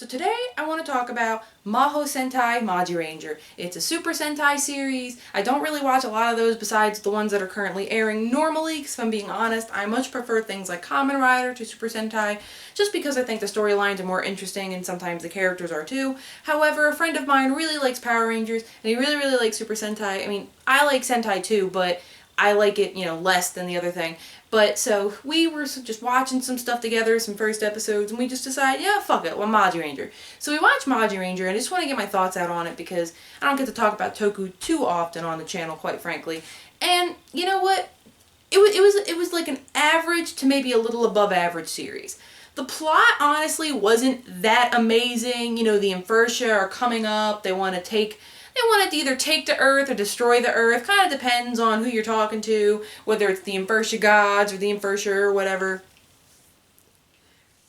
So today I want to talk about Mahō Sentai Magiranger. It's a Super Sentai series. I don't really watch a lot of those besides the ones that are currently airing normally, because if I'm being honest, I much prefer things like Kamen Rider to Super Sentai, just because I think the storylines are more interesting and sometimes the characters are too. However, a friend of mine really likes Power Rangers, and he really likes Super Sentai. I mean, I like Sentai too, but I like it, less than the other thing. But so we were just watching some stuff together, some first episodes, and we just decided, yeah, fuck it, well, Magiranger. So we watched Magiranger, and I just want to get my thoughts out on it because I don't get to talk about Toku too often on the channel, quite frankly. And you know what? It was like an average to maybe a little above average series. The plot honestly wasn't that amazing. The Infertia are coming up. They want to either take the Earth or destroy the Earth. Kind of depends on who you're talking to, whether it's the Infertia gods or the Infertia or whatever.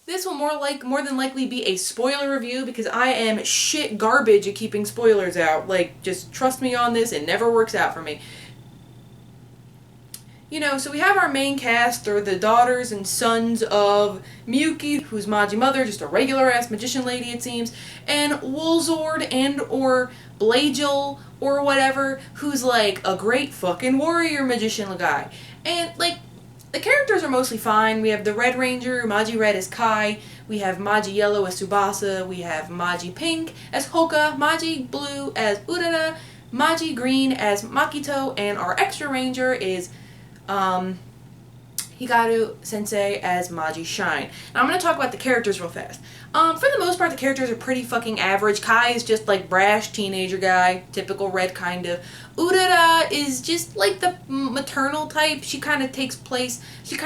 This will more than likely be a spoiler review because I am shit garbage at keeping spoilers out. Just trust me on this, it never works out for me. So we have our main cast, or the daughters and sons of Miyuki, who's Maji's mother, just a regular-ass magician lady, it seems, and Woolzord or Blagel or whatever, who's like a great fucking warrior magician guy. And, the characters are mostly fine. We have the Red Ranger, Maji Red as Kai, we have Maji Yellow as Tsubasa, we have Maji Pink as Hoka, Maji Blue as Urara, Maji Green as Makito, and our extra ranger is Hikaru Sensei as Maji Shine. Now I'm going to talk about the characters real fast. For the most part, the characters are pretty fucking average. Kai is just brash teenager guy, typical Red kind of. Urara is just the maternal type. She kind of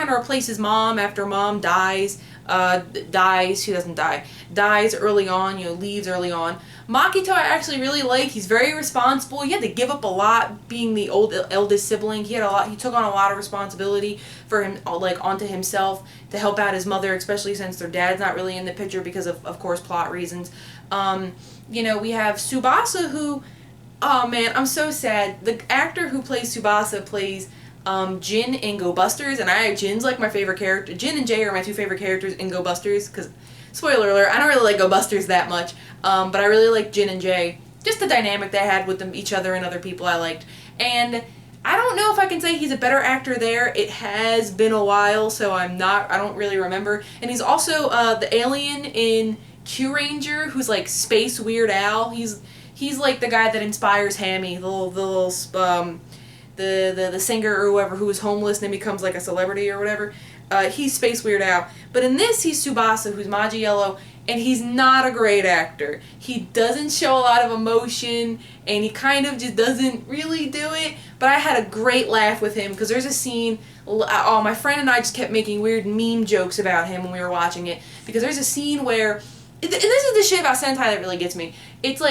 replaces mom after mom dies. She doesn't die. Dies early on, leaves early on. Makito I actually really like. He's very responsible. He had to give up a lot being the eldest sibling. He took on a lot of responsibility for him, onto himself to help out his mother, especially since their dad's not really in the picture because of course, plot reasons. We have Tsubasa who, oh man, I'm so sad. The actor who plays Tsubasa plays Jin in Go Busters, and Jin's my favorite character. Jin and Jay are my two favorite characters in Go Busters, because, spoiler alert, I don't really like Go Busters that much, but I really like Jin and Jay. Just the dynamic they had with each other and other people I liked. And I don't know if I can say he's a better actor there. It has been a while, so I don't really remember. And he's also the alien in Q Ranger, who's Space Weird Al. He's the guy that inspires Hammy, the singer or whoever who was homeless and then becomes a celebrity or whatever. He's Space Weird Al. But in this, he's Tsubasa, who's Maji Yellow, and he's not a great actor. He doesn't show a lot of emotion, and he kind of just doesn't really do it. But I had a great laugh with him, because there's a scene, my friend and I just kept making weird meme jokes about him when we were watching it, because there's a scene where, and this is the shit about Sentai that really gets me, it's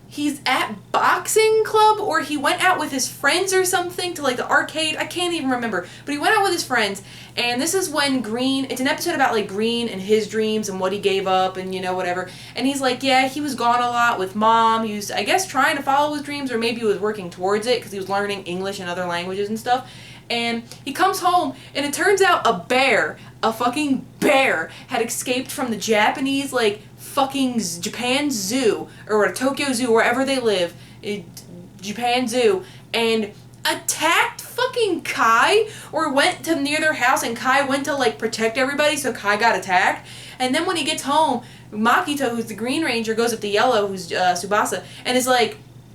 he's at boxing club, or he went out with his friends or something to the arcade. I can't even remember. But he went out with his friends, and this is when it's an episode about Green and his dreams and what he gave up and whatever. And he's yeah, he was gone a lot with mom. He was, I guess, trying to follow his dreams, or maybe he was working towards it because he was learning English and other languages and stuff. And he comes home, and it turns out a fucking bear, had escaped from the Japanese, fucking Japan Zoo, or Tokyo Zoo, wherever they live, Japan Zoo, and attacked fucking Kai, or went to near their house, and Kai went to, protect everybody, so Kai got attacked. And then when he gets home, Makito, who's the Green Ranger, goes up to Yellow, who's Tsubasa, and is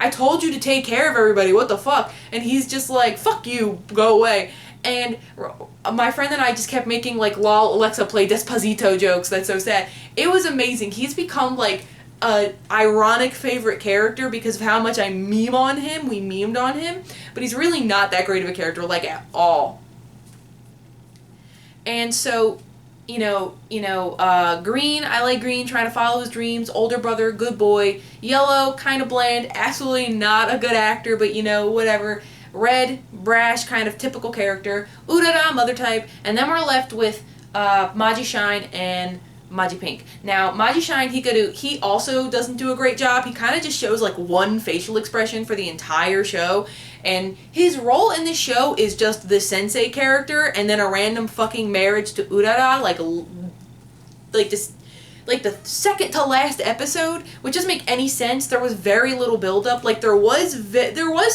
I told you to take care of everybody, what the fuck? And he's just fuck you, go away. And my friend and I just kept making lol Alexa play Despacito jokes. That's so sad. It was amazing. He's become a ironic favorite character because of how much I meme on him. We memed on him, but he's really not that great of a character at all. And so, Green, I like Green, trying to follow his dreams, older brother, good boy. Yellow, kind of bland, absolutely not a good actor, but whatever. Red, brash, kind of typical character. Urara, mother type. And then we're left with Maji Shine and Maji Pink. Now, Maji Shine, he also doesn't do a great job. He kind of just shows one facial expression for the entire show. And his role in this show is just the sensei character and then a random fucking marriage to Urara, just like the second to last episode, which doesn't make any sense. There was very little buildup. Like there was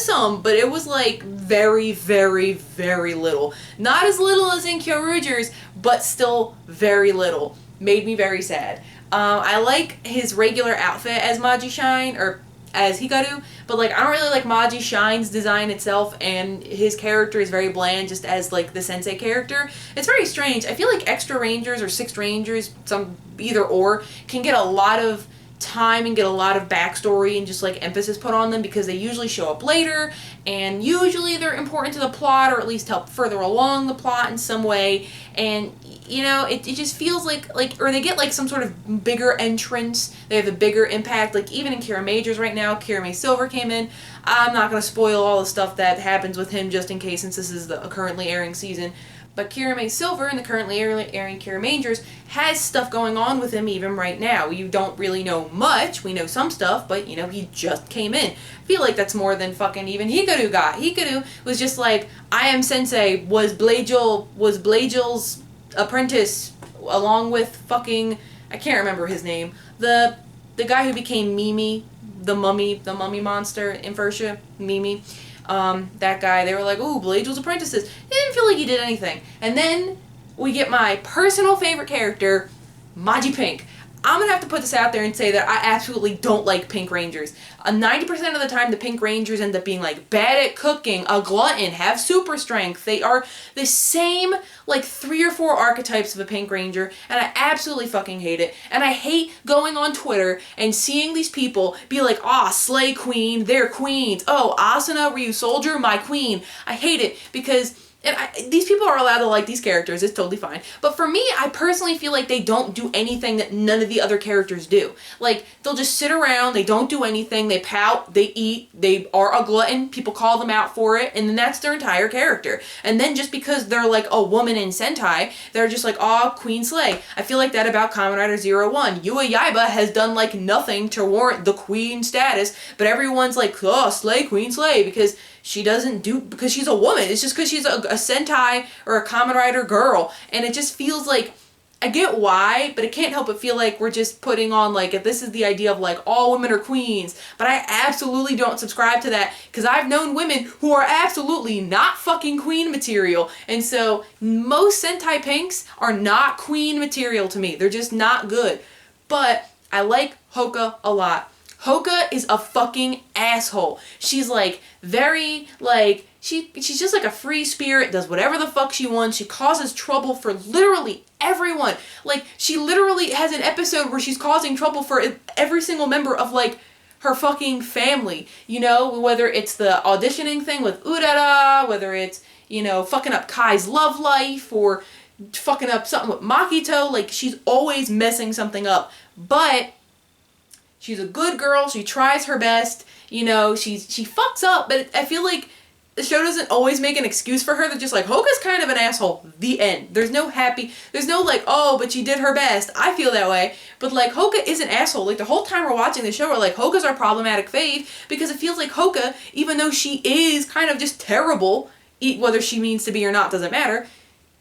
some, but it was like very, very, very little. Not as little as in Kyoryuger's, but still very little. Made me very sad. I like his regular outfit as Maji Shine, or as Hikaru, but like I don't really like Maji Shine's design itself, and his character is very bland just as like the sensei character. It's very strange. I feel like extra rangers or sixth rangers, some either or, can get a lot of time and get a lot of backstory and just like emphasis put on them because they usually show up later, and usually they're important to the plot or at least help further along the plot in some way. And you know, it just feels like, or they get like some sort of bigger entrance, they have a bigger impact. Like even in Kira Majors right now, Kirame Silver came in. I'm not going to spoil all the stuff that happens with him just in case, since this is the currently airing season. But Kirame Silver in the currently airing Kira Majors has stuff going on with him even right now. You don't really know much. We know some stuff, but you know, he just came in. I feel like that's more than fucking even Hikaru got. Hikaru was just like, I am sensei, was Blagil's apprentice, along with fucking, I can't remember his name, the guy who became Mimi, the mummy monster in Fursha, Mimi. That guy, they were like, ooh, Blagil's apprentices. He didn't feel like he did anything. And then we get my personal favorite character, Maji Pink. I'm gonna have to put this out there and say that I absolutely don't like Pink Rangers. 90% of the time, the Pink Rangers end up being like bad at cooking, a glutton, have super strength. They are the same like 3 or 4 archetypes of a Pink Ranger, and I absolutely fucking hate it. And I hate going on Twitter and seeing these people be like, ah, slay queen, they're queens. Oh, Asuna, Ryu Soldier, my queen. I hate it because, and these people are allowed to like these characters, it's totally fine. But for me, I personally feel like they don't do anything that none of the other characters do. Like, they'll just sit around, they don't do anything, they pout, they eat, they are a glutton, people call them out for it, and then that's their entire character. And then just because they're like a woman in Sentai, they're just like, aw, Queen Slay. I feel like that about Kamen Rider 01. Yua Yaiba has done like nothing to warrant the queen status, but everyone's like, oh, Slay, Queen Slay, because she doesn't do, because she's a woman. It's just because she's a Sentai or a Kamen Rider girl. And it just feels like, I get why, but it can't help but feel like we're just putting on like, if this is the idea of like all women are queens. But I absolutely don't subscribe to that, because I've known women who are absolutely not fucking queen material. And so most Sentai Pinks are not queen material to me. They're just not good. But I like Hoka a lot. Hoka is a fucking asshole. She's like very like, she's just like a free spirit, does whatever the fuck she wants. She causes trouble for literally everyone. Like, she literally has an episode where she's causing trouble for every single member of like her fucking family. You know, whether it's the auditioning thing with Urara, whether it's, you know, fucking up Kai's love life, or fucking up something with Makito. Like, she's always messing something up. But she's a good girl. She tries her best. You know, she fucks up, but I feel like the show doesn't always make an excuse for her. They're just like, Hoka's kind of an asshole. The end. There's no like, oh, but she did her best. I feel that way. But like, Hoka is an asshole. Like, the whole time we're watching the show, we're like, Hoka's our problematic fave, because it feels like Hoka, even though she is kind of just terrible, whether she means to be or not doesn't matter,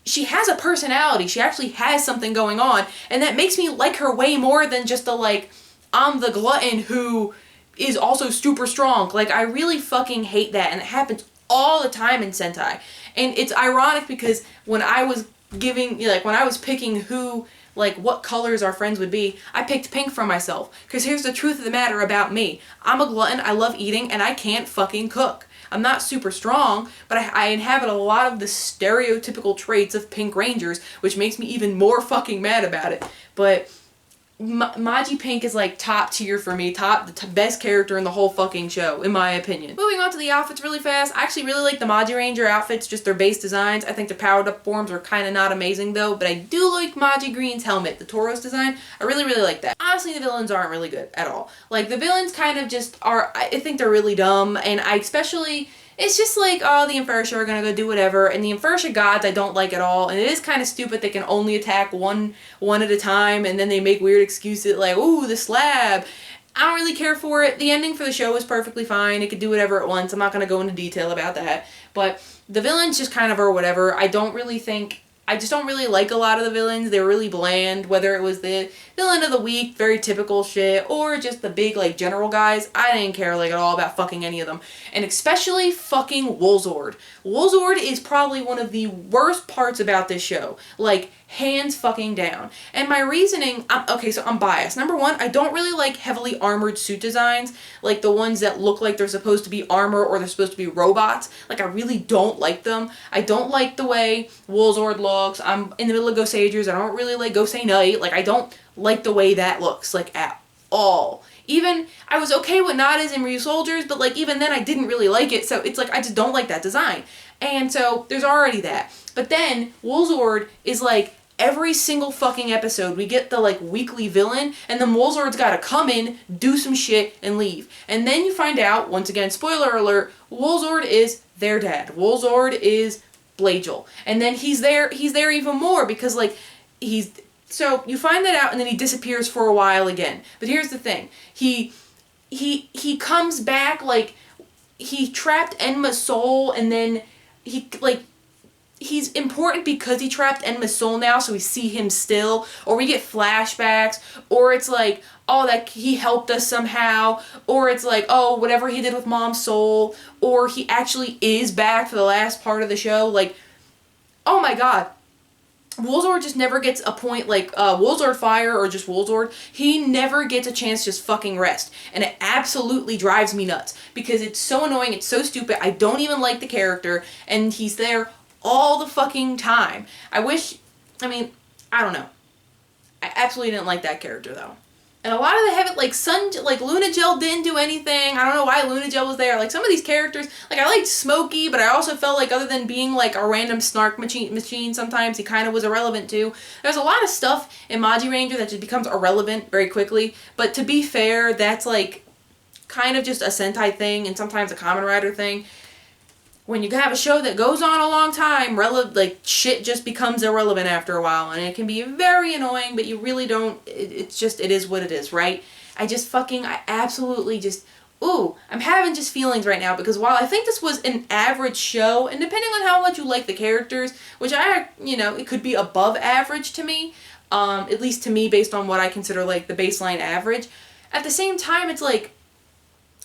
she has a personality. She actually has something going on, and that makes me like her way more than just the like, I'm the glutton who is also super strong. Like, I really fucking hate that, and it happens all the time in Sentai. And it's ironic because when I was when I was picking who, like, what colors our friends would be, I picked pink for myself. Because here's the truth of the matter about me. I'm a glutton, I love eating, and I can't fucking cook. I'm not super strong, but I inhabit a lot of the stereotypical traits of Pink Rangers, which makes me even more fucking mad about it. But Maji Pink is like top tier for me, the best character in the whole fucking show, in my opinion. Moving on to the outfits really fast, I actually really like the Magiranger outfits, just their base designs. I think the powered up forms are kind of not amazing though, but I do like Maji Green's helmet, the Tauros design. I really like that. Honestly, the villains aren't really good at all. Like, the villains kind of just are, I think they're really dumb, and it's just like, oh, the Infersha are gonna go do whatever, and the Infersha gods I don't like at all, and it is kind of stupid they can only attack one at a time, and then they make weird excuses like, ooh, the slab. I don't really care for it. The ending for the show is perfectly fine. It could do whatever it wants. I'm not gonna go into detail about that, but the villains just kind of are whatever. I just don't really like a lot of the villains. They're really bland, whether it was the villain of the week, very typical shit, or just the big, like, general guys. I didn't care, like, at all about fucking any of them. And especially fucking Woolzord. Woolzord is probably one of the worst parts about this show. Like, hands fucking down. And my reasoning, okay, so I'm biased. Number one, I don't really like heavily armored suit designs, like the ones that look like they're supposed to be armor or they're supposed to be robots. Like, I really don't like them. I don't like the way Woolzord looks. I'm in the middle of Gosagers. I don't really like Gosei Knight. Like, I don't like the way that looks, like, at all. Even, I was okay with Nada's and Ryu Soldiers, but, like, even then I didn't really like it, so it's like, I just don't like that design. And so, there's already that. But then, Woolzord is like, every single fucking episode, we get the, like, weekly villain, and then Woolzord's gotta come in, do some shit, and leave. And then you find out, once again, spoiler alert, Woolzord is their dad. Woolzord is Blagel. And then he's there even more, because, like, so, you find that out, and then he disappears for a while again. But here's the thing. He comes back, like, he trapped Enma's soul, and then he's important because he trapped Enma's soul now, so we see him still, or we get flashbacks, or it's like, oh, that he helped us somehow, or it's like, oh, whatever he did with Mom's soul, or he actually is back for the last part of the show. Like, oh my god. Woolzord just never gets a point, like, Woolzord Fire or just Woolzord, he never gets a chance to just fucking rest. And it absolutely drives me nuts, because it's so annoying, it's so stupid, I don't even like the character, and he's there all the fucking time. I don't know. I absolutely didn't like that character, though. And a lot of the heavy, like Luna Gel didn't do anything. I don't know why Luna Gel was there. Like, some of these characters, like, I liked Smokey, but I also felt like other than being, like, a random snark machine sometimes, he kind of was irrelevant, too. There's a lot of stuff in Magiranger that just becomes irrelevant very quickly. But to be fair, that's, like, kind of just a Sentai thing and sometimes a Kamen Rider thing. When you have a show that goes on a long time, like, shit just becomes irrelevant after a while, and it can be very annoying, but you really don't, it is what it is, right? I absolutely just, ooh, I'm having just feelings right now, because while I think this was an average show, and depending on how much you like the characters, which it could be above average to me, at least to me based on what I consider, like, the baseline average, at the same time, it's like,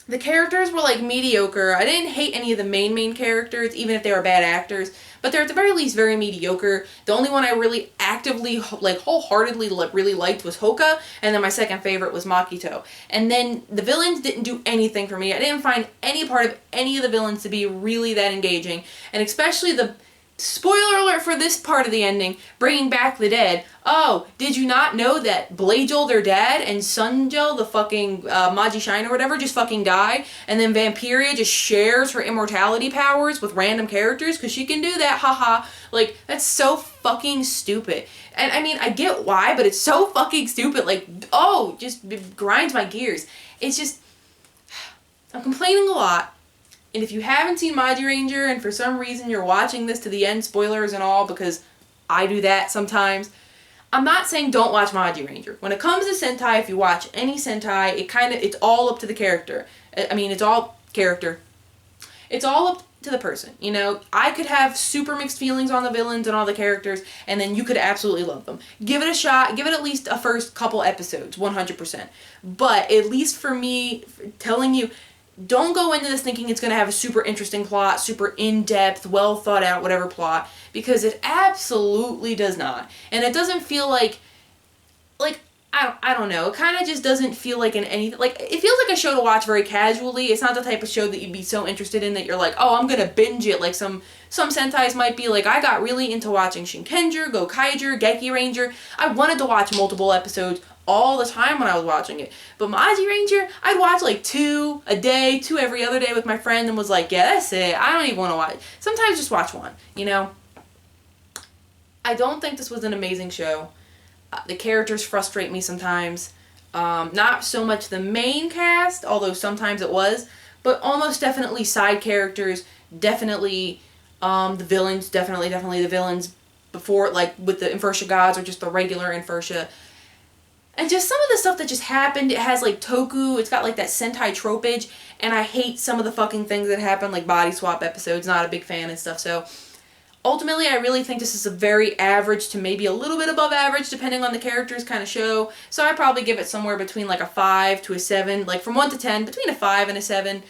the characters were, like, mediocre. I didn't hate any of the main characters, even if they were bad actors, but they're at the very least very mediocre. The only one I really actively, like, wholeheartedly really liked was Hoka, and then my second favorite was Makito. And then the villains didn't do anything for me. I didn't find any part of any of the villains to be really that engaging, and especially the spoiler alert for this part of the ending, bringing back the dead. Oh, did you not know that Blagel, their dad, and Sungel, the fucking Magishine or whatever, just fucking die? And then Vampiria just shares her immortality powers with random characters because she can do that, haha. Like, that's so fucking stupid. And I mean, I get why, but it's so fucking stupid. Like, oh, just grinds my gears. It's just, I'm complaining a lot. And if you haven't seen Magiranger and for some reason you're watching this to the end, spoilers and all, because I do that sometimes, I'm not saying don't watch Magiranger. When it comes to Sentai, if you watch any Sentai, it's all up to the character. I mean, it's all character. It's all up to the person, you know? I could have super mixed feelings on the villains and all the characters, and then you could absolutely love them. Give it a shot. Give it at least a first couple episodes, 100%. But at least for me, telling you, don't go into this thinking it's going to have a super interesting plot, super in-depth, well thought out, whatever plot, because it absolutely does not. And it doesn't feel like I don't know, it kind of just doesn't feel like it feels like a show to watch very casually. It's not the type of show that you'd be so interested in that you're like, oh, I'm going to binge it, like some Sentais might be. Like, I got really into watching Shinkenger, Gokaiger, Geki Ranger. I wanted to watch multiple episodes all the time when I was watching it. But Magiranger, I'd watch like 2 a day, 2 every other day with my friend, and was like, yeah, that's it. I don't even want to watch. Sometimes just watch one, you know? I don't think this was an amazing show. The characters frustrate me sometimes. Not so much the main cast, although sometimes it was, but almost definitely side characters, definitely the villains, definitely the villains before, like with the Infertia gods or just the regular Infertia. And just some of the stuff that just happened, it has like Toku, it's got like that Sentai tropage, and I hate some of the fucking things that happen, like body swap episodes, not a big fan and stuff, so Ultimately, I really think this is a very average to maybe a little bit above average, depending on the characters kind of show. So I probably give it somewhere between like a 5 to a 7, like from 1 to 10, between a 5 and a 7.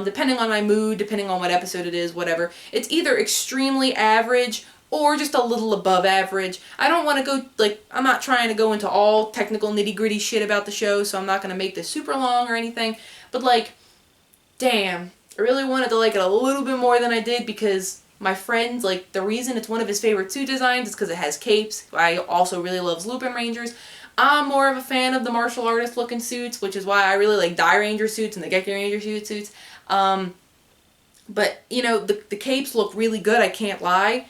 Depending on my mood, depending on what episode it is, whatever. It's either extremely average or just a little above average. I don't want to go, like, I'm not trying to go into all technical nitty-gritty shit about the show, so I'm not going to make this super long or anything. But, like, damn, I really wanted to like it a little bit more than I did because my friend, like, the reason it's one of his favorite suit designs is because it has capes. I also really love Lupin Rangers. I'm more of a fan of the martial artist looking suits, which is why I really like Die Ranger suits and the Geki Ranger suits. But, you know, the capes look really good, I can't lie.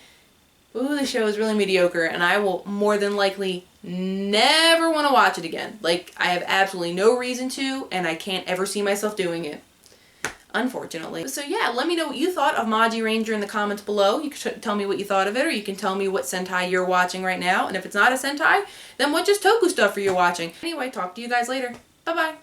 Ooh, the show is really mediocre, and I will more than likely never want to watch it again. Like, I have absolutely no reason to, and I can't ever see myself doing it. Unfortunately. So yeah, let me know what you thought of Magiranger in the comments below. You can tell me what you thought of it, or you can tell me what Sentai you're watching right now. And if it's not a Sentai, then what just Toku stuff are you watching? Anyway, talk to you guys later. Bye-bye.